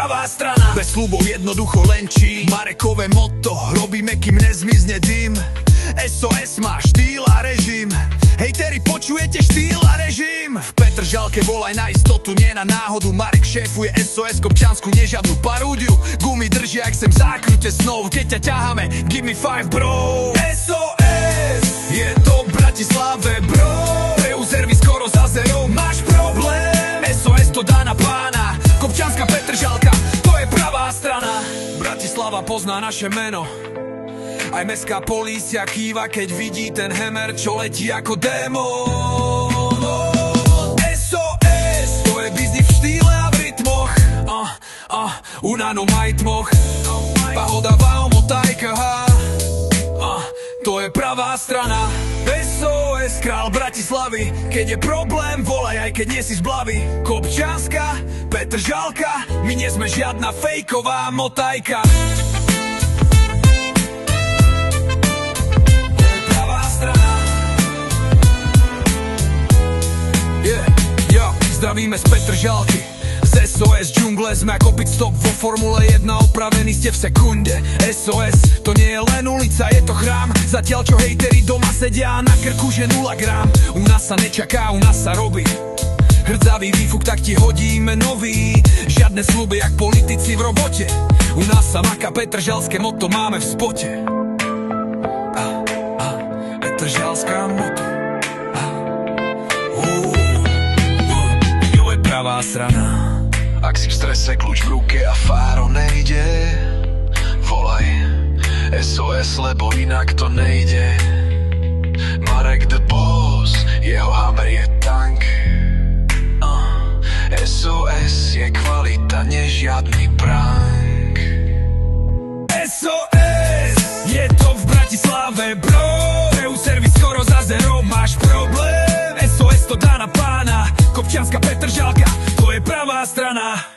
pravá strana. Bez sľubov jednoducho len čin. Marekové motto, robíme kým nezmizne dym. SOS má štýl a režim. Hejteri, počujete štýl a režim? V Petržalke volaj na istotu, nie na náhodu. Marek šéfuje SOS Kopčiansku, nežiadnu parúdiu. Gumy držia, ak sem zákrute snov. Keď ťa ťaháme, give me 5 bro. SOS, je to v Bratislave bro. Pre servis skoro za zero, máš problém. SOS to dá na pána. Kopčianska Petržalka, to je pravá strana. Bratislava pozná naše meno. Aj mestská polícia kýva, keď vidí ten Hammer, čo letí ako démon. SOS, to je biznis v štýle a v rytmoch. Unano majtmoch. Pahoda vám motajka. To je pravá strana. SOS, král Bratislavy. Keď je problém, volaj, aj keď nie si z Blavy. Kopčianska Petržalka, my nie sme žiadna fejková motajka. Zdravíme z Petržalky, z SOS džungle. Sme ako pit stop vo Formule 1, opravení ste v sekunde. SOS, to nie je len ulica, je to chrám. Zatiaľ čo hejteri doma sedia na krku, že 0 grám. U nás sa nečaká, u nás sa robí. Hrdzavý výfuk, tak ti hodíme nový. Žiadne sľuby, jak politici v robote. U nás sa maká, petržalské motto máme v spote. Petržalská motto. Pravá strana. Ak si v strese, kľúč v ruke a fáro nejde, volaj SOS, lebo inak to nejde. Marek the boss, jeho Hammer je tank. SOS je kvalita, nežiadny prank. SOS, je to v Bratislave bro. Pre servis skoro za zero, máš problém. SOS to dá na pána. Kopčianska Petržalka, to je pravá strana.